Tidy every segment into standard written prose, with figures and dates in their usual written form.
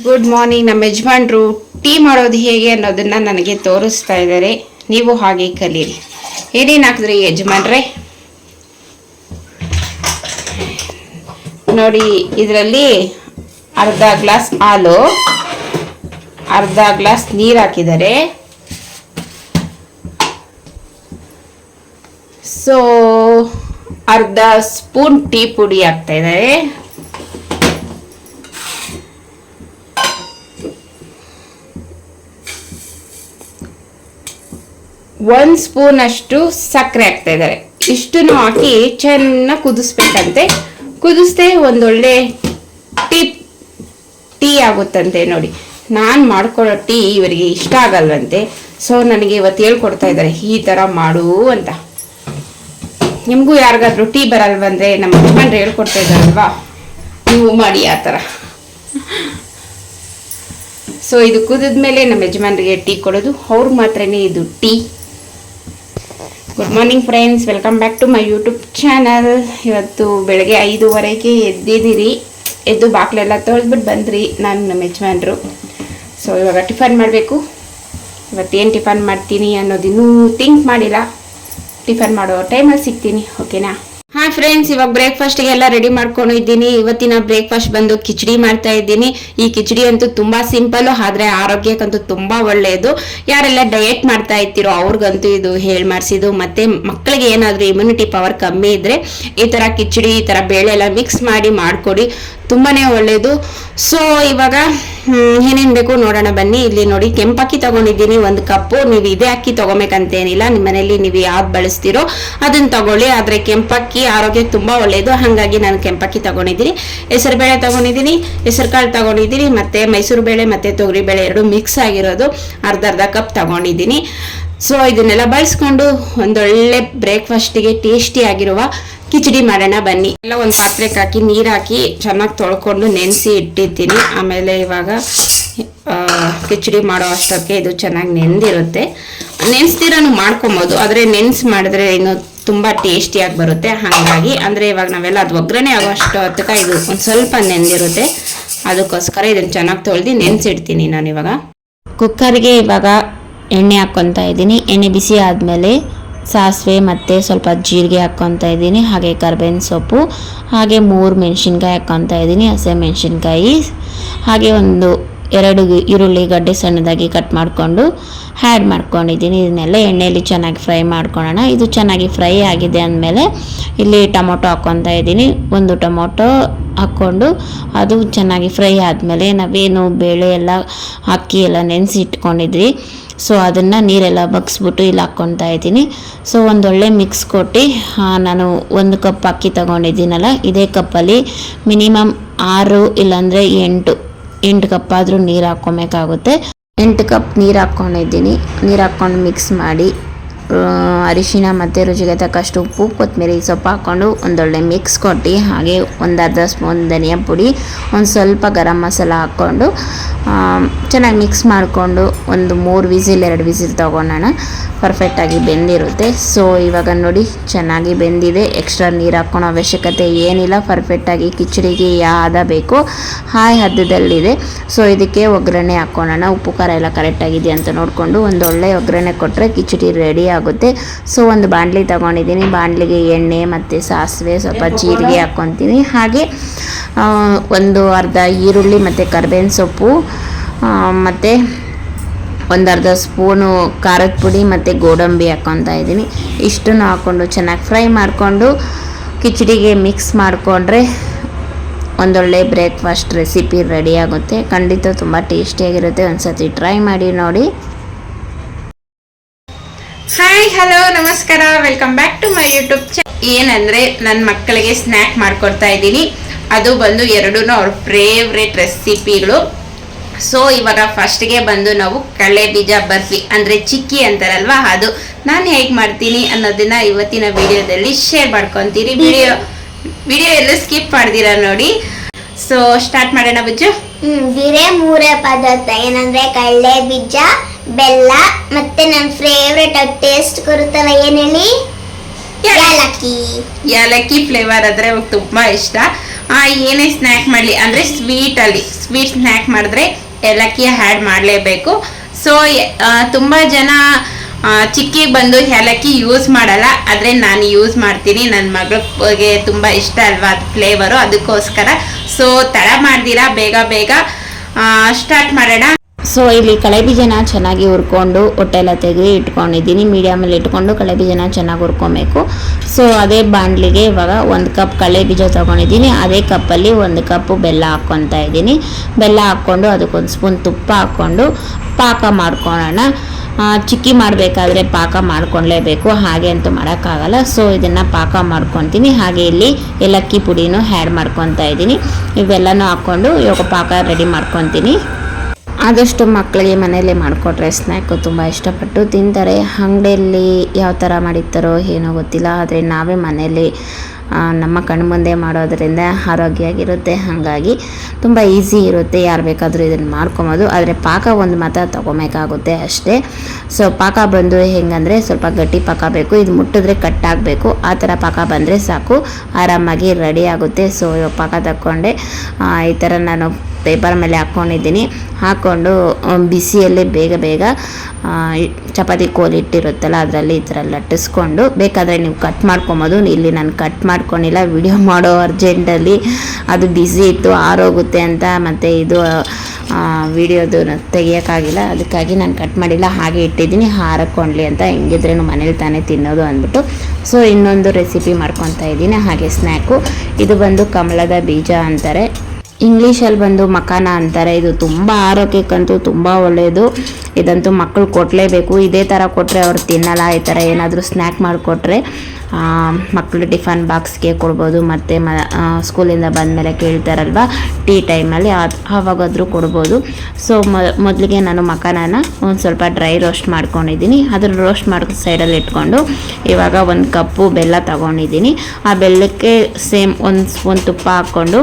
Good morning. ನಮ್ಮ ಯಜಮಾನ್ರು tea ಮಾಡೋದು ಹೇಗೆ ಅನ್ನೋದನ್ನ ನನಗೆ ತೋರಿಸ್ತಾ ಇದ್ದಾರೆ. ನೀವು ಹಾಗೆ ಕಲೀರಿ. ಏನೇನು ಹಾಕಿದ್ರಿ ಯಜಮಾನ್ರೆ? ನೋಡಿ, ಇದರಲ್ಲಿ ಅರ್ಧ ಗ್ಲಾಸ್ ಹಾಲು, ಅರ್ಧ ಗ್ಲಾಸ್ ನೀರು ಹಾಕಿದ್ದಾರೆ. ಸೊ ಅರ್ಧ ಸ್ಪೂನ್ ಟೀ ಪುಡಿ ಹಾಕ್ತಾ ಇದ್ದಾರೆ. ಒಂದು ಸ್ಪೂನ್ ಅಷ್ಟು ಸಕ್ಕರೆ ಹಾಕ್ತಾ ಇದ್ದಾರೆ. ಇಷ್ಟನ್ನು ಹಾಕಿ ಚೆನ್ನಾಗಿ ಕುದಿಸ್ಬೇಕಂತೆ. ಕುದಿಸ್ದೆ ಒಂದೊಳ್ಳೆ ಟೀ ಆಗುತ್ತಂತೆ. ನೋಡಿ, ನಾನು ಮಾಡ್ಕೊಳ್ಳೋ ಟೀ ಇವರಿಗೆ ಇಷ್ಟ ಆಗಲ್ವಂತೆ. ಸೊ ನನಗೆ ಇವತ್ತು ಹೇಳ್ಕೊಡ್ತಾ ಇದ್ದಾರೆ ಈ ಥರ ಮಾಡು ಅಂತ. ನಿಮಗೂ ಯಾರಿಗಾದ್ರೂ ಟೀ ಬರಲ್ವಂದ್ರೆ ನಮ್ಮ ಯಜಮಾನ್ರು ಹೇಳ್ಕೊಡ್ತಾ ಇದ್ದಾರಲ್ವಾ, ನೀವು ಮಾಡಿ ಆ ಥರ. ಸೊ ಇದು ಕುದಿದ್ಮೇಲೆ ನಮ್ಮ ಯಜಮಾನ್ರಿಗೆ ಟೀ ಕೊಡೋದು, ಅವ್ರು ಮಾತ್ರನೇ ಇದು tea. Good morning friends, welcome back to my YouTube channel. ಇವತ್ತು ಬೆಳಗ್ಗೆ 5:15ಕ್ಕೆ ಎದ್ದಿದ್ದೀರಿ. ಎದ್ದು ಬಾಕ್ಲೆಲ್ಲ ತೊಳೆದ್ಬಿಟ್ಟು ಬಂದ್ರಿ ನಾನು ನಮ್ಮ ಯಜಮಾನ್ರು. ಸೊ ಇವಾಗ ಟಿಫನ್ ಮಾಡಬೇಕು. ಇವತ್ತೇನು ಟಿಫನ್ ಮಾಡ್ತೀನಿ ಅನ್ನೋದಿನ್ನೂ ಥಿಂಕ್ ಮಾಡಿಲ್ಲ. ಟಿಫನ್ ಮಾಡೋ ಟೈಮಲ್ಲಿ ಸಿಗ್ತೀನಿ, ಓಕೆನಾ? ಹಾಯ್ ಫ್ರೆಂಡ್ಸ್, ಇವಾಗ ಬ್ರೇಕ್ಫಾಸ್ಟ್ಗೆ ಎಲ್ಲ ರೆಡಿ ಮಾಡ್ಕೊಂಡು ಇದ್ದೀನಿ. ಇವತ್ತಿನ ಬ್ರೇಕ್ಫಾಸ್ಟ್ ಬಂದು ಕಿಚಡಿ ಮಾಡ್ತಾ ಇದ್ದೀನಿ. ಈ ಕಿಚಡಿ ಅಂತೂ ತುಂಬಾ ಸಿಂಪಲ್, ಆದ್ರೆ ಆರೋಗ್ಯಕ್ಕಂತೂ ತುಂಬಾ ಒಳ್ಳೆಯದು. ಯಾರೆಲ್ಲ ಡಯಟ್ ಮಾಡ್ತಾ ಇರ್ತೀರೋ ಅವ್ರಿಗಂತೂ ಇದು ಹೇಳಿ ಮಾಡಿಸಿದ್ದು. ಮತ್ತೆ ಮಕ್ಕಳಿಗೆ ಏನಾದರೂ ಇಮ್ಯುನಿಟಿ ಪವರ್ ಕಮ್ಮಿ ಇದ್ರೆ ಈ ತರ ಕಿಚಡಿ, ಈ ತರ ಬೇಳೆ ಎಲ್ಲ ಮಿಕ್ಸ್ ಮಾಡಿ ಮಾಡ್ಕೊಡಿ, ತುಂಬಾನೇ ಒಳ್ಳೆಯದು. ಸೊ ಇವಾಗ ಏನೇನು ಬೇಕು ನೋಡೋಣ ಬನ್ನಿ. ಇಲ್ಲಿ ನೋಡಿ, ಕೆಂಪಕ್ಕಿ ತಗೊಂಡಿದ್ದೀನಿ 1 ಕಪ್ಪು. ನೀವು ಇದೇ ಅಕ್ಕಿ ತಗೋಬೇಕಂತೇನಿಲ್ಲ, ನಿಮ್ಮ ಮನೇಲಿ ನೀವು ಯಾವ್ದು ಬಳಸ್ತೀರೋ ಅದನ್ನ ತಗೊಳ್ಳಿ. ಆದ್ರೆ ಕೆಂಪಕ್ಕಿ ಆರೋಗ್ಯಕ್ಕೆ ತುಂಬಾ ಒಳ್ಳೆಯದು, ಹಾಗಾಗಿ ನಾನು ಕೆಂಪಕ್ಕಿ ತಗೊಂಡಿದ್ದೀನಿ. ಹೆಸರು ಬೇಳೆ ತಗೊಂಡಿದ್ದೀನಿ, ಹೆಸರು ಕಾಳು ತಗೊಂಡಿದ್ದೀನಿ, ಮತ್ತೆ ಮೈಸೂರು ಬೇಳೆ ಮತ್ತೆ ತೊಗರಿ ಬೇಳೆ ಎರಡು ಮಿಕ್ಸ್ ಆಗಿರೋದು ಅರ್ಧ ಕಪ್ ತಗೊಂಡಿದ್ದೀನಿ. ಸೊ ಇದನ್ನೆಲ್ಲ ಬಳಸ್ಕೊಂಡು ಒಂದೊಳ್ಳೆ ಬ್ರೇಕ್ಫಾಸ್ಟಿಗೆ ಟೇಸ್ಟಿ ಆಗಿರುವ ಕಿಚಡಿ ಮಾಡೋಣ ಬನ್ನಿ. ಎಲ್ಲ ಒಂದು ಪಾತ್ರೆಗೆ ಹಾಕಿ ನೀರು ಹಾಕಿ ಚೆನ್ನಾಗಿ ತೊಳ್ಕೊಂಡು ನೆನೆಸಿ ಇಟ್ಟಿರ್ತೀನಿ. ಆಮೇಲೆ ಇವಾಗ ಕಿಚಡಿ ಮಾಡೋ ಅಷ್ಟಕ್ಕೆ ಇದು ಚೆನ್ನಾಗಿ ನೆಂದಿರುತ್ತೆ. ನೆನೆಸ್ದಿರನು ಮಾಡ್ಕೊಬೋದು, ಆದರೆ ನೆನೆಸಿ ಮಾಡಿದ್ರೆ ಇನ್ನು ತುಂಬ ಟೇಸ್ಟಿಯಾಗಿ ಬರುತ್ತೆ. ಹಾಗಾಗಿ ಅಂದರೆ ಇವಾಗ ನಾವೆಲ್ಲ ಅದು ಒಗ್ಗರಣೆ ಆಗೋ ಅಷ್ಟು ಹೊತ್ತಕ್ಕೆ ಇದು ಒಂದು ಸ್ವಲ್ಪ ನೆಂದಿರುತ್ತೆ. ಅದಕ್ಕೋಸ್ಕರ ಇದನ್ನು ಚೆನ್ನಾಗಿ ತೊಳೆದು ನೆನೆಸಿಡ್ತೀನಿ ನಾನು. ಇವಾಗ ಕುಕ್ಕರ್ಗೆ ಇವಾಗ ಎಣ್ಣೆ ಹಾಕ್ಕೊತಾ ಇದ್ದೀನಿ. ಎಣ್ಣೆ ಬಿಸಿ ಆದಮೇಲೆ ಸಾಸಿವೆ ಮತ್ತು ಸ್ವಲ್ಪ ಜೀರಿಗೆ ಹಾಕ್ಕೊತಾ ಇದ್ದೀನಿ, ಹಾಗೆ ಕರ್ಬೇವಿನ ಸೊಪ್ಪು, ಹಾಗೆ 3 ಮೆಣಸಿನ್ಕಾಯಿ ಹಾಕ್ಕೊತಾ ಇದ್ದೀನಿ, ಹಸಿ ಮೆಣಸಿನ್ಕಾಯಿ, ಹಾಗೆ 2 ಈರುಳ್ಳಿ ಗಡ್ಡೆ ಸಣ್ಣದಾಗಿ ಕಟ್ ಮಾಡಿಕೊಂಡು ಆ್ಯಡ್ ಮಾಡ್ಕೊಂಡಿದ್ದೀನಿ. ಇದನ್ನೆಲ್ಲ ಎಣ್ಣೆಯಲ್ಲಿ ಚೆನ್ನಾಗಿ ಫ್ರೈ ಮಾಡ್ಕೊಳ್ಳೋಣ. ಇದು ಚೆನ್ನಾಗಿ ಫ್ರೈ ಆಗಿದೆ ಅಂದಮೇಲೆ ಇಲ್ಲಿ ಟೊಮೊಟೊ ಹಾಕ್ಕೊತಾ ಇದ್ದೀನಿ. 1 ಟೊಮೊಟೊ ಹಾಕ್ಕೊಂಡು ಅದು ಚೆನ್ನಾಗಿ ಫ್ರೈ ಆದಮೇಲೆ ನಾವೇನು ಬೇಳೆ ಎಲ್ಲ ಅಕ್ಕಿ ಎಲ್ಲ ನೆನೆಸಿ ಇಟ್ಕೊಂಡಿದ್ವಿ, ಸೊ ಅದನ್ನು ನೀರೆಲ್ಲ ಬಗ್ಸ್ಬಿಟ್ಟು ಇಲ್ಲಿ ಹಾಕ್ಕೊತಾ ಇದ್ದೀನಿ. ಸೊ ಒಂದೊಳ್ಳೆ ಮಿಕ್ಸ್ ಕೊಟ್ಟು ನಾನು 1 ಕಪ್ ಅಕ್ಕಿ ತೊಗೊಂಡಿದ್ದೀನಲ್ಲ, ಇದೇ ಕಪ್ಪಲ್ಲಿ ಮಿನಿಮಮ್ 6 ಇಲ್ಲಾಂದರೆ 8 ಕಪ್ ಆದರೂ ನೀರು ಹಾಕ್ಕೊಬೇಕಾಗುತ್ತೆ. 8 ಕಪ್ ನೀರು ಹಾಕ್ಕೊಂಡಿದ್ದೀನಿ. ನೀರು ಹಾಕ್ಕೊಂಡು ಮಿಕ್ಸ್ ಮಾಡಿ ಅರಿಶಿನ ಮತ್ತು ರುಚಿಗೆ ತಕ್ಕಷ್ಟು ಉಪ್ಪು, ಕೊತ್ತಂಬರಿ ಸೊಪ್ಪು ಹಾಕ್ಕೊಂಡು ಒಂದೊಳ್ಳೆ ಮಿಕ್ಸ್ ಕೊಟ್ಟು, ಹಾಗೆ 1/2 ಸ್ಪೂನ್ ಧನಿಯಾ ಪುಡಿ, ಒಂದು ಸ್ವಲ್ಪ ಗರಂ ಮಸಾಲ ಹಾಕ್ಕೊಂಡು ಚೆನ್ನಾಗಿ ಮಿಕ್ಸ್ ಮಾಡಿಕೊಂಡು 2 ವಿಸಿಲ್ ತೊಗೊಳೋಣ. ಪರ್ಫೆಕ್ಟಾಗಿ ಬೆಂದಿರುತ್ತೆ. ಸೊ ಇವಾಗ ನೋಡಿ ಚೆನ್ನಾಗಿ ಬೆಂದಿದೆ. ಎಕ್ಸ್ಟ್ರಾ ನೀರು ಹಾಕ್ಕೊಳೋ ಅವಶ್ಯಕತೆ ಏನಿಲ್ಲ. ಪರ್ಫೆಕ್ಟಾಗಿ ಕಿಚಡಿಗೆ ಯಾವ್ದು ಬೇಕೋ ಆ ಹದ್ದದಲ್ಲಿದೆ. ಸೊ ಇದಕ್ಕೆ ಒಗ್ಗರಣೆ ಹಾಕ್ಕೊಳ್ಳೋಣ. ಉಪ್ಪು ಖಾರ ಎಲ್ಲ ಕರೆಕ್ಟಾಗಿದೆ ಅಂತ ನೋಡಿಕೊಂಡು ಒಂದೊಳ್ಳೆ ಒಗ್ಗರಣೆ ಕೊಟ್ಟರೆ ಕಿಚಡಿ ರೆಡಿ ಆಗುತ್ತೆ. ಸೊ ಒಂದು ಬಾಣಲಿ ತೊಗೊಂಡಿದ್ದೀನಿ. ಬಾಣಲಿಗೆ ಎಣ್ಣೆ ಮತ್ತು ಸಾಸಿವೆ, ಸ್ವಲ್ಪ ಜೀರಿಗೆ ಹಾಕ್ಕೊತೀನಿ, ಹಾಗೆ ಅರ್ಧ ಈರುಳ್ಳಿ ಮತ್ತು ಕರ್ಬೇವಿನ ಸೊಪ್ಪು, ಮತ್ತು 1/2 ಸ್ಪೂನು ಖಾರದ ಪುಡಿ ಮತ್ತು ಗೋಡಂಬಿ ಹಾಕ್ಕೊತಾ ಇದ್ದೀನಿ. ಇಷ್ಟನ್ನು ಹಾಕ್ಕೊಂಡು ಚೆನ್ನಾಗಿ ಫ್ರೈ ಮಾಡಿಕೊಂಡು ಕಿಚಡಿಗೆ ಮಿಕ್ಸ್ ಮಾಡಿಕೊಂಡ್ರೆ ಒಂದೊಳ್ಳೆ ಬ್ರೇಕ್ಫಾಸ್ಟ್ ರೆಸಿಪಿ ರೆಡಿ ಆಗುತ್ತೆ. ಖಂಡಿತ ತುಂಬ ಟೇಸ್ಟಿಯಾಗಿರುತ್ತೆ. ಒಂದ್ಸತಿ ಟ್ರೈ ಮಾಡಿ ನೋಡಿ. ಹಾಯ್, ಹಲೋ, ನಮಸ್ಕಾರ, welcome back to my YouTube channel. ಏನಂದರೆ ನನ್ನ ಮಕ್ಕಳಿಗೆ ಸ್ನ್ಯಾಕ್ ಮಾಡ್ಕೊಡ್ತಾ ಇದ್ದೀನಿ. ಅದು ಬಂದು ಎರಡೂ ಅವ್ರ ಫೇವ್ರೇಟ್ ರೆಸಿಪಿಗಳು. ಸೊ ಇವಾಗ ಫಸ್ಟ್ಗೆ ಬಂದು ನಾವು ಕಡಲೆ ಬೀಜ ಬರ್ಫಿ, ಅಂದರೆ ಚಿಕ್ಕಿ ಅಂತಾರಲ್ವಾ, ಅದು ನಾನು ಹೇಗೆ ಮಾಡ್ತೀನಿ ಅನ್ನೋದನ್ನ ಇವತ್ತಿನ ವಿಡಿಯೋದಲ್ಲಿ ಶೇರ್ ಮಾಡ್ಕೊತೀನಿ. ವಿಡಿಯೋ ಎಲ್ಲ ಸ್ಕಿಪ್ ಮಾಡ್ದಿರಾ ನೋಡಿ. ಸೊ ಸ್ಟಾರ್ಟ್ ಮಾಡೋಣ ಬುಜ್ಜು. ಬೇರೆ 3 ಪದಾರ್ಥ ಏನಂದ್ರೆ ಕಡಲೆ ಬೀಜ, ಬೆಲ್ಲ, ಮತ್ತೆ ನನ್ನ ಫೇವ್ರೆಟ್ ಟೇಸ್ಟ್ ಕೊಡುತ್ತಲ್ಲ, ಏನ್ ಹೇಳಿ, ಏಲಕ್ಕಿ ಫ್ಲೇವರ್ ಆದರೆ ತುಂಬಾ ಇಷ್ಟ. ಏನೇ ಸ್ನ್ಯಾಕ್ ಮಾಡಲಿ ಅಂದರೆ ಸ್ವೀಟ್ ಸ್ನ್ಯಾಕ್ ಮಾಡಿದ್ರೆ ಏಲಕ್ಕಿ ಆ್ಯಡ್ ಮಾಡಲೇಬೇಕು. ಸೊ ತುಂಬ ಜನ ಚಿಕ್ಕಿಗೆ ಬಂದು ಏಲಕ್ಕಿ ಯೂಸ್ ಮಾಡಲ್ಲ, ಆದರೆ ನಾನು ಯೂಸ್ ಮಾಡ್ತೀನಿ. ನನ್ನ ಮಗಳಿಗೆ ತುಂಬ ಇಷ್ಟ ಅಲ್ವಾ ಅದು ಫ್ಲೇವರು, ಅದಕ್ಕೋಸ್ಕರ. ಸೊ ತಡ ಮಾಡ್ದಿರಾ ಬೇಗ ಬೇಗ ಸ್ಟಾರ್ಟ್ ಮಾಡೋಣ. ಸೊ ಇಲ್ಲಿ ಕಳೆ ಬೀಜನ ಚೆನ್ನಾಗಿ ಹುರ್ಕೊಂಡು ಹೊಟ್ಟೆಲ್ಲ ತೆಗೆದು ಇಟ್ಕೊಂಡಿದ್ದೀನಿ. ಮೀಡಿಯಮಲ್ಲಿ ಇಟ್ಕೊಂಡು ಕಳೆ ಬೀಜನ ಚೆನ್ನಾಗಿ ಹುರ್ಕೊಬೇಕು. ಸೊ ಅದೇ ಬಾಣಲಿಗೆ ಇವಾಗ 1 ಕಪ್ ಕಳೆ ಬೀಜ ತೊಗೊಂಡಿದ್ದೀನಿ. ಅದೇ ಕಪ್ಪಲ್ಲಿ 1 ಕಪ್ಪು ಬೆಲ್ಲ ಹಾಕ್ಕೊತಾ ಇದ್ದೀನಿ. ಬೆಲ್ಲ ಹಾಕ್ಕೊಂಡು ಅದಕ್ಕೊಂದು ಸ್ಪೂನ್ ತುಪ್ಪ ಹಾಕ್ಕೊಂಡು ಪಾಕ ಮಾಡ್ಕೊಳ್ಳೋಣ. ಚಿಕ್ಕಿ ಮಾಡಬೇಕಾದ್ರೆ ಪಾಕ ಮಾಡ್ಕೊಳ್ಳೇಬೇಕು, ಹಾಗೆ ಅಂತೂ ಮಾಡೋಕ್ಕಾಗಲ್ಲ. ಸೊ ಇದನ್ನು ಪಾಕ ಮಾಡ್ಕೊತೀನಿ. ಹಾಗೆ ಇಲ್ಲಿ ಏಲಕ್ಕಿ ಪುಡಿನೂ ಆ್ಯಡ್ ಮಾಡ್ಕೊತಾ ಇದ್ದೀನಿ. ಇವೆಲ್ಲನೂ ಹಾಕ್ಕೊಂಡು ಇವಾಗ ಪಾಕ ರೆಡಿ ಮಾಡ್ಕೊತೀನಿ. ಆದಷ್ಟು ಮಕ್ಕಳಿಗೆ ಮನೆಯಲ್ಲೇ ಮಾಡಿಕೊಟ್ರೆ ಸ್ನ್ಯಾಕು ತುಂಬ ಇಷ್ಟಪಟ್ಟು ತಿಂತಾರೆ. ಅಂಗಡಿಯಲ್ಲಿ ಯಾವ ಥರ ಮಾಡಿರ್ತಾರೋ ಏನೋ ಗೊತ್ತಿಲ್ಲ, ಆದರೆ ನಾವೇ ಮನೆಯಲ್ಲಿ ನಮ್ಮ ಕಣ್ಣು ಮುಂದೆ ಮಾಡೋದ್ರಿಂದ ಆರೋಗ್ಯ ಆಗಿರುತ್ತೆ. ಹಾಗಾಗಿ ತುಂಬ ಈಸಿ ಇರುತ್ತೆ, ಯಾರು ಬೇಕಾದರೂ ಇದನ್ನು ಮಾಡ್ಕೊಬೋದು. ಆದರೆ ಪಾಕ ಒಂದು ಮಾತ್ರ ತೊಗೊಬೇಕಾಗುತ್ತೆ ಅಷ್ಟೇ. ಸೊ ಪಾಕ ಬಂದು ಹೆಂಗಂದರೆ ಸ್ವಲ್ಪ ಗಟ್ಟಿ ಪಾಕ ಬೇಕು, ಇದು ಮುಟ್ಟಿದ್ರೆ ಕಟ್ಟಾಗಬೇಕು, ಆ ಥರ ಪಾಕ ಬಂದರೆ ಸಾಕು, ಆರಾಮಾಗಿ ರೆಡಿ ಆಗುತ್ತೆ. ಸೊ ಪಾಕ ತಕ್ಕೊಂಡೆ ಈ ಥರ ನಾನು ಪೇಪರ್ ಮೇಲೆ ಹಾಕ್ಕೊಂಡಿದ್ದೀನಿ. ಹಾಕ್ಕೊಂಡು ಬಿಸಿಯಲ್ಲೇ ಬೇಗ ಬೇಗ ಚಪಾತಿ ಕೋಲ್ ಇಟ್ಟಿರುತ್ತಲ್ಲ ಅದರಲ್ಲಿ ಈ ಥರ ಲಟ್ಟಿಸ್ಕೊಂಡು ಬೇಕಾದರೆ ನೀವು ಕಟ್ ಮಾಡ್ಕೊಬೋದು. ಇಲ್ಲಿ ನಾನು ಕಟ್ ಮಾಡ್ಕೊಂಡಿಲ್ಲ, ವಿಡಿಯೋ ಮಾಡೋ ಅರ್ಜೆಂಟಲ್ಲಿ ಅದು ಬಿಸಿ ಇತ್ತು, ಆರೋಗುತ್ತೆ ಅಂತ, ಮತ್ತು ಇದು ವಿಡಿಯೋದು ತೆಗಿಯೋಕ್ಕಾಗಿಲ್ಲ, ಅದಕ್ಕಾಗಿ ನಾನು ಕಟ್ ಮಾಡಿಲ್ಲ, ಹಾಗೆ ಇಟ್ಟಿದ್ದೀನಿ ಹಾರಕ್ಕೊಂಡ್ಲಿ ಅಂತ. ಹೆಂಗಿದ್ರೇನು ಮನೇಲಿ ತಾನೇ ತಿನ್ನೋದು ಅಂದ್ಬಿಟ್ಟು. ಸೊ ಇನ್ನೊಂದು ರೆಸಿಪಿ ಮಾಡ್ಕೊತಾ ಇದ್ದೀನಿ, ಹಾಗೆ ಸ್ನ್ಯಾಕು. ಇದು ಬಂದು ಕಮಲದ ಬೀಜ ಅಂತಾರೆ, ಇಂಗ್ಲೀಷಲ್ಲಿ ಬಂದು ಮಕಾನ ಅಂತಾರೆ. ಇದು ತುಂಬ ಆರೋಗ್ಯಕ್ಕಂತೂ ತುಂಬ ಒಳ್ಳೆಯದು. ಇದಂತೂ ಮಕ್ಕಳು ಕೊಡಲೇಬೇಕು. ಇದೇ ಥರ ಕೊಟ್ಟರೆ ಅವ್ರು ತಿನ್ನಲ್ಲ. ಈ ಥರ ಏನಾದರೂ ಸ್ನ್ಯಾಕ್ ಮಾಡಿಕೊಟ್ರೆ ಮಕ್ಕಳು ಟಿಫನ್ ಬಾಕ್ಸ್ಗೆ ಕೊಡ್ಬೋದು, ಮತ್ತು ಸ್ಕೂಲಿಂದ ಬಂದಮೇಲೆ ಕೇಳ್ತಾರಲ್ವ ಟೀ ಟೈಮಲ್ಲಿ ಆವಾಗಾದರೂ ಕೊಡ್ಬೋದು. ಸೊ ಮೊದಲಿಗೆ ನಾನು ಮಕಾನನ ಒಂದು ಸ್ವಲ್ಪ ಡ್ರೈ ರೋಸ್ಟ್ ಮಾಡ್ಕೊಂಡಿದ್ದೀನಿ. ಅದ್ರ ರೋಸ್ಟ್ ಮಾಡಿ ಸೈಡಲ್ಲಿ ಇಟ್ಕೊಂಡು ಇವಾಗ 1 ಕಪ್ಪು ಬೆಲ್ಲ ತೊಗೊಂಡಿದ್ದೀನಿ. ಆ ಬೆಲ್ಲಕ್ಕೆ ಸೇಮ್ 1 ಸ್ಪೂನ್ ತುಪ್ಪ ಹಾಕ್ಕೊಂಡು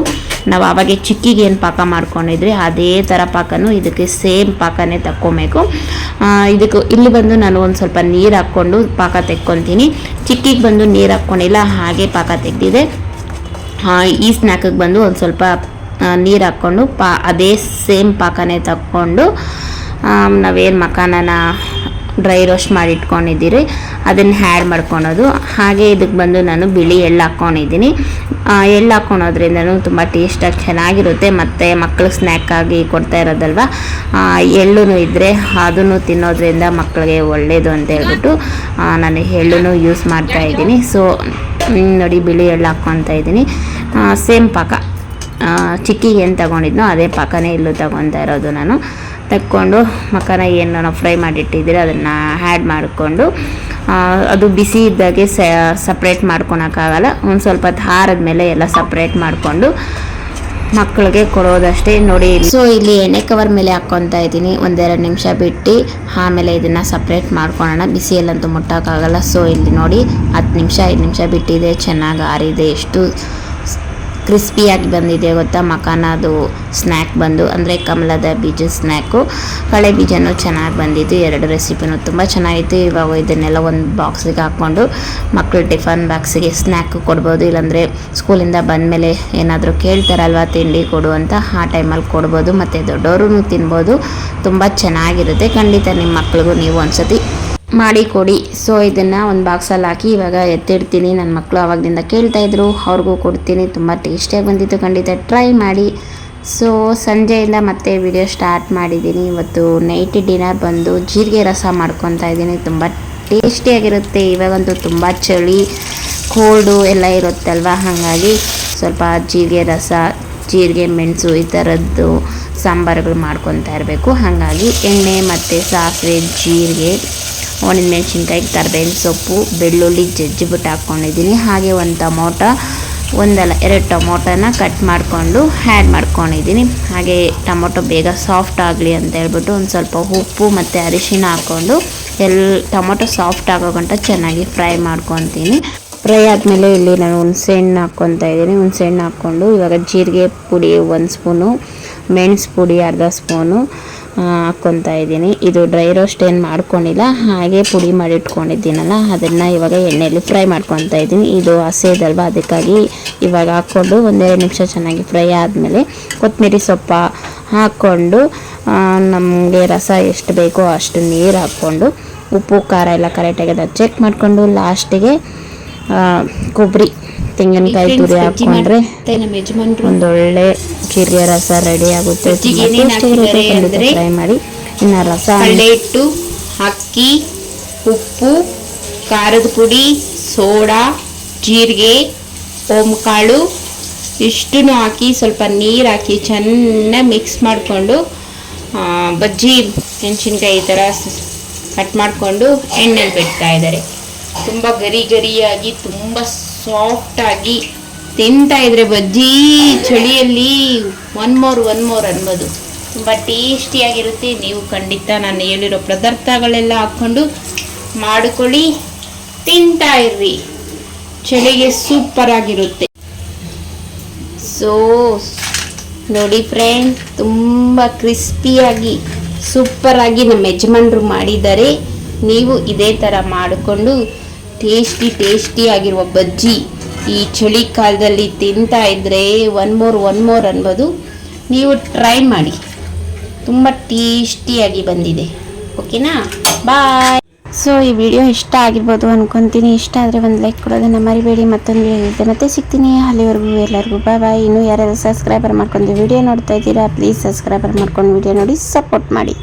ನಾವು ಆವಾಗೆ ಚಿಕ್ಕಿಗೆ ಏನು ಪಾಕ ಮಾಡ್ಕೊಂಡಿದ್ರಿ ಅದೇ ಥರ ಪಾಕನೂ ಇದಕ್ಕೆ ಸೇಮ್ ಪಾಕನೇ ತಕ್ಕೊಬೇಕು. ಇಲ್ಲಿ ಬಂದು ನಾನು ಒಂದು ಸ್ವಲ್ಪ ನೀರು ಹಾಕ್ಕೊಂಡು ಪಾಕ ತೆಕ್ಕೊತೀನಿ. ಚಿಕ್ಕಿಗೆ ಬಂದು ನೀರು ಹಾಕ್ಕೊಂಡಿಲ್ಲ, ಹಾಗೆ ಪಾಕ ತೆಗೆದಿದೆ. ಈ ಸ್ನ್ಯಾಕಿಗೆ ಬಂದು ಒಂದು ಸ್ವಲ್ಪ ನೀರು ಹಾಕ್ಕೊಂಡು ಅದೇ ಸೇಮ್ ಪಾಕನೇ ತಕ್ಕೊಂಡು ನಾವೇನು ಮಕಾನನ ಡ್ರೈ ರೋಸ್ಟ್ ಮಾಡಿ ಇಟ್ಕೊಂಡಿದ್ದೀರಿ ಅದನ್ನು ಆ್ಯಡ್ ಮಾಡ್ಕೊಳೋದು. ಹಾಗೆ ಇದಕ್ಕೆ ಬಂದು ನಾನು ಬಿಳಿ ಎಳ್ಳು ಹಾಕ್ಕೊಂಡಿದ್ದೀನಿ. ಎಳ್ಳು ಹಾಕ್ಕೊಳೋದ್ರಿಂದನೂ ತುಂಬ ಟೇಸ್ಟಾಗಿ ಚೆನ್ನಾಗಿರುತ್ತೆ, ಮತ್ತು ಮಕ್ಕಳು ಸ್ನ್ಯಾಕಾಗಿ ಕೊಡ್ತಾ ಇರೋದಲ್ವ, ಎಳ್ಳು ಇದ್ದರೆ ಅದನ್ನು ತಿನ್ನೋದ್ರಿಂದ ಮಕ್ಕಳಿಗೆ ಒಳ್ಳೆಯದು ಅಂತ ಹೇಳ್ಬಿಟ್ಟು ನಾನು ಎಳ್ಳನ್ನು ಯೂಸ್ ಮಾಡ್ತಾಯಿದ್ದೀನಿ. ಸೊ ನೋಡಿ ಬಿಳಿ ಎಳ್ಳು ಹಾಕ್ಕೊತಾ ಇದ್ದೀನಿ. ಸೇಮ್ ಪಾಕ ಚಿಕ್ಕಿಗೆ ಏನು ತೊಗೊಂಡಿದ್ನೋ ಅದೇ ಪಾಕನೇ ಇಲ್ಲೂ ತೊಗೊತಾ ಇರೋದು. ನಾನು ತಕ್ಕೊಂಡು ಮಕಾನ ಏನು ನಾವು ಫ್ರೈ ಮಾಡಿಟ್ಟಿದ್ದೀರಿ ಅದನ್ನು ಆ್ಯಡ್ ಮಾಡಿಕೊಂಡು ಅದು ಬಿಸಿ ಇದ್ದಾಗೆ ಸಪ್ರೇಟ್ ಮಾಡ್ಕೊಳಕ್ಕಾಗಲ್ಲ, ಒಂದು ಸ್ವಲ್ಪ ಆರಿದ ಮೇಲೆ ಎಲ್ಲ ಸಪ್ರೇಟ್ ಮಾಡಿಕೊಂಡು ಮಕ್ಕಳಿಗೆ ಕೊಡೋದಷ್ಟೇ. ನೋಡಿ ಸೊ ಇಲ್ಲಿ ಎಣ್ಣೆ ಕವರ್ ಮೇಲೆ ಹಾಕ್ಕೊತಾ ಇದ್ದೀನಿ. 1-2 ನಿಮಿಷ ಬಿಟ್ಟು ಆಮೇಲೆ ಇದನ್ನು ಸಪ್ರೇಟ್ ಮಾಡ್ಕೊಳ್ಳೋಣ, ಬಿಸಿಯಲ್ಲಂತೂ ಮುಟ್ಟೋಕ್ಕಾಗಲ್ಲ. ಸೊ ಇಲ್ಲಿ ನೋಡಿ 10 ನಿಮಿಷ 5 ನಿಮಿಷ ಬಿಟ್ಟಿದೆ, ಚೆನ್ನಾಗಿ ಆರಿದೆ. ಎಷ್ಟು ಕ್ರಿಸ್ಪಿಯಾಗಿ ಬಂದಿದೆ ಗೊತ್ತಾ ಮಕಾನದು ಸ್ನ್ಯಾಕ್ ಬಂದು, ಅಂದರೆ ಕಮಲದ ಬೀಜ ಸ್ನ್ಯಾಕು. ಕಳೆ ಬೀಜನೂ ಚೆನ್ನಾಗಿ ಬಂದಿದ್ದು, 2 ರೆಸಿಪಿನೂ ತುಂಬ ಚೆನ್ನಾಗಿತ್ತು. ಇವಾಗ ಇದನ್ನೆಲ್ಲ ಒಂದು ಬಾಕ್ಸಿಗೆ ಹಾಕ್ಕೊಂಡು ಮಕ್ಕಳು ಟಿಫನ್ ಬಾಕ್ಸಿಗೆ ಸ್ನ್ಯಾಕ್ ಕೊಡ್ಬೋದು, ಇಲ್ಲಾಂದರೆ ಸ್ಕೂಲಿಂದ ಬಂದಮೇಲೆ ಏನಾದರೂ ಕೇಳ್ತಾರಲ್ವ ತಿಂಡಿ ಕೊಡು ಅಂತ, ಆ ಟೈಮಲ್ಲಿ ಕೊಡ್ಬೋದು. ಮತ್ತು ದೊಡ್ಡವರು ತಿನ್ಬೋದು, ತುಂಬ ಚೆನ್ನಾಗಿರುತ್ತೆ. ಖಂಡಿತ ನಿಮ್ಮ ಮಕ್ಳಿಗೂ ನೀವು ಒಂದ್ಸತಿ ಮಾಡಿ ಕೊಡಿ. ಸೊ ಇದನ್ನು ಒಂದು ಬಾಕ್ಸಲ್ಲಿ ಹಾಕಿ ಇವಾಗ ಎತ್ತಿಡ್ತೀನಿ. ನನ್ನ ಮಕ್ಕಳು ಆವಾಗದಿಂದ ಕೇಳ್ತಾಯಿದ್ರು, ಅವ್ರಿಗೂ ಕೊಡ್ತೀನಿ. ತುಂಬ ಟೇಸ್ಟಿಯಾಗಿ ಬಂದಿತ್ತು, ಖಂಡಿತ ಟ್ರೈ ಮಾಡಿ. ಸೊ ಸಂಜೆಯಿಂದ ಮತ್ತೆ ವಿಡಿಯೋ ಸ್ಟಾರ್ಟ್ ಮಾಡಿದ್ದೀನಿ. ಇವತ್ತು ನೈಟ್ ಡಿನ್ನರ್ ಬಂದು ಜೀರಿಗೆ ರಸ ಮಾಡ್ಕೊತಾ ಇದ್ದೀನಿ, ತುಂಬ ಟೇಸ್ಟಿಯಾಗಿರುತ್ತೆ. ಇವಾಗಂತೂ ತುಂಬ ಚಳಿ ಕೋಲ್ಡು ಎಲ್ಲ ಇರುತ್ತಲ್ವ, ಹಾಗಾಗಿ ಸ್ವಲ್ಪ ಜೀರಿಗೆ ರಸ, ಜೀರಿಗೆ ಮೆಣಸು ಈ ಥರದ್ದು ಸಾಂಬಾರುಗಳು ಮಾಡ್ಕೊತಾ ಇರಬೇಕು. ಹಾಗಾಗಿ ಎಣ್ಣೆ ಮತ್ತು ಸಾಸಿವೆ, ಜೀರಿಗೆ, ಒಣಮೆಣಸಿನ್ಕಾಯಿ, ಕರಿಬೇವಿನ ಸೊಪ್ಪು, ಬೆಳ್ಳುಳ್ಳಿ ಜಜ್ಜಿಬಿಟ್ಟು ಹಾಕ್ಕೊಂಡಿದ್ದೀನಿ. ಹಾಗೆ ಒಂದು ಟೊಮೊಟೊ, 2 ಟೊಮೊಟೊನ ಕಟ್ ಮಾಡಿಕೊಂಡು ಆ್ಯಡ್ ಮಾಡ್ಕೊಂಡಿದ್ದೀನಿ. ಹಾಗೆ ಟೊಮೊಟೊ ಬೇಗ ಸಾಫ್ಟ್ ಆಗಲಿ ಅಂತ ಹೇಳ್ಬಿಟ್ಟು ಒಂದು ಸ್ವಲ್ಪ ಉಪ್ಪು ಮತ್ತು ಅರಿಶಿನ ಹಾಕ್ಕೊಂಡು ಟೊಮೊಟೊ ಸಾಫ್ಟ್ ಆಗೋ ಗಂಟ ಚೆನ್ನಾಗಿ ಫ್ರೈ ಮಾಡ್ಕೊತೀನಿ. ಫ್ರೈ ಆದಮೇಲೆ ಇಲ್ಲಿ ನಾನು ಹುಣಸೆಹಣ್ಣು ಹಾಕ್ಕೊತಾ ಇದ್ದೀನಿ. ಹುಣಸೆಹಣ್ಣು ಹಾಕ್ಕೊಂಡು ಇವಾಗ ಜೀರಿಗೆ ಪುಡಿ 1 ಸ್ಪೂನು, ಮೆಣಸು ಪುಡಿ 1/2 ಸ್ಪೂನು, ಹಾಕ್ಕೊತಾ ಇದ್ದೀನಿ. ಇದು ಡ್ರೈ ರೋಸ್ಟ್ ಏನು ಮಾಡ್ಕೊಂಡಿಲ್ಲ, ಹಾಗೆ ಪುಡಿ ಮಾಡಿ ಇಟ್ಕೊಂಡಿದ್ದೀನಲ್ಲ ಅದನ್ನು ಇವಾಗ ಎಣ್ಣೆಯಲ್ಲಿ ಫ್ರೈ ಮಾಡ್ಕೊತಾ ಇದ್ದೀನಿ. ಇದು ಹಸಿದಲ್ವ, ಅದಕ್ಕಾಗಿ ಇವಾಗ ಹಾಕ್ಕೊಂಡು 1-2 ನಿಮಿಷ ಚೆನ್ನಾಗಿ ಫ್ರೈ ಆದಮೇಲೆ ಕೊತ್ತಂಬರಿ ಸೊಪ್ಪು ಹಾಕ್ಕೊಂಡು ನಮಗೆ ರಸ ಎಷ್ಟು ಬೇಕೋ ಅಷ್ಟು ನೀರು ಹಾಕ್ಕೊಂಡು ಉಪ್ಪು ಖಾರ ಎಲ್ಲ ಕರೆಕ್ಟಾಗಿ ಅದನ್ನು ಚೆಕ್ ಮಾಡಿಕೊಂಡು ಲಾಸ್ಟಿಗೆ ಕೊಬ್ಬರಿ ತೆಂಗಿನಕಾಯಿ ತುರಿ ಹಾಕ್ಕೊಂಡ್ರೆ ಒಂದೊಳ್ಳೆ ಕಿರಿಯ ರಸ ರೆಡಿ ಆಗುತ್ತೆ. ಫ್ರೈ ಮಾಡಿ ಇನ್ನು ರಸ ಕಡಲೆ ಹಿಟ್ಟು, ಅಕ್ಕಿ, ಉಪ್ಪು, ಖಾರದ ಪುಡಿ, ಸೋಡಾ, ಜೀರಿಗೆ, ಓಂಕಾಳು ಇಷ್ಟನ್ನು ಹಾಕಿ ಸ್ವಲ್ಪ ನೀರು ಹಾಕಿ ಚೆನ್ನಾಗಿ ಮಿಕ್ಸ್ ಮಾಡಿಕೊಂಡು ಬಜ್ಜಿ ಮೆಣಸಿನ್ಕಾಯಿ ಈ ಥರ ಕಟ್ ಮಾಡಿಕೊಂಡು ಎಣ್ಣೆಲಿ ಬಿಡ್ತಾ ಇದ್ದಾರೆ. ತುಂಬ ಗರಿ ಗರಿಯಾಗಿ ತುಂಬ ಸಾಫ್ಟಾಗಿ ತಿಂತಾ ಇದ್ರೆ ಬಜ್ಜಿ ಚಳಿಯಲ್ಲಿ ಒನ್ ಮೋರ್ ಅನ್ಬೋದು. ತುಂಬ ಟೇಸ್ಟಿಯಾಗಿರುತ್ತೆ. ನೀವು ಖಂಡಿತ ನಾನು ಹೇಳಿರೋ ಪದಾರ್ಥಗಳೆಲ್ಲ ಹಾಕ್ಕೊಂಡು ಮಾಡಿಕೊಳ್ಳಿ, ತಿಂತಾ ಇರ್ರಿ, ಚಳಿಗೆ ಸೂಪರ್ ಆಗಿರುತ್ತೆ. ಸೊ ನೋಡಿ ಫ್ರೆಂಡ್, ತುಂಬ ಕ್ರಿಸ್ಪಿಯಾಗಿ ಸೂಪರಾಗಿ ನಮ್ಮ ಯಜಮಾನರು ಮಾಡಿದ್ದಾರೆ. ನೀವು ಇದೇ ಥರ ಮಾಡಿಕೊಂಡು ಟೇಸ್ಟಿ ಆಗಿರುವ ಬಜ್ಜಿ ಈ ಚಳಿಗಾಲದಲ್ಲಿ ತಿಂತಾ ಇದ್ದರೆ ಒನ್ ಮೋರ್ ಅನ್ಬೋದು. ನೀವು ಟ್ರೈ ಮಾಡಿ, ತುಂಬ ಟೇಸ್ಟಿಯಾಗಿ ಬಂದಿದೆ. ಓಕೆನಾ, ಬಾಯ್. ಸೊ ಈ ವಿಡಿಯೋ ಇಷ್ಟ ಆಗಿರ್ಬೋದು ಅನ್ಕೊತೀನಿ. ಇಷ್ಟ ಆದರೆ ಒಂದು ಲೈಕ್ ಕೊಡೋದನ್ನು ಮರಿಬೇಡಿ. ಮತ್ತೊಂದು ವಿಡಿಯೋ ಮತ್ತೆ ಸಿಗ್ತೀನಿ. ಅಲ್ಲಿವರೆಗೂ ಎಲ್ಲರಿಗೂ ಬಾಯ್. ಇನ್ನೂ ಯಾರ್ಯಾರು ಸಬ್ಸ್ಕ್ರೈಬರ್ ಮಾಡ್ಕೊಂಡು ವಿಡಿಯೋ ನೋಡ್ತಾ ಇದ್ದೀರಾ, ಪ್ಲೀಸ್ ಸಬ್ಸ್ಕ್ರೈಬರ್ ಮಾಡ್ಕೊಂಡು ವಿಡಿಯೋ ನೋಡಿ ಸಪೋರ್ಟ್ ಮಾಡಿ.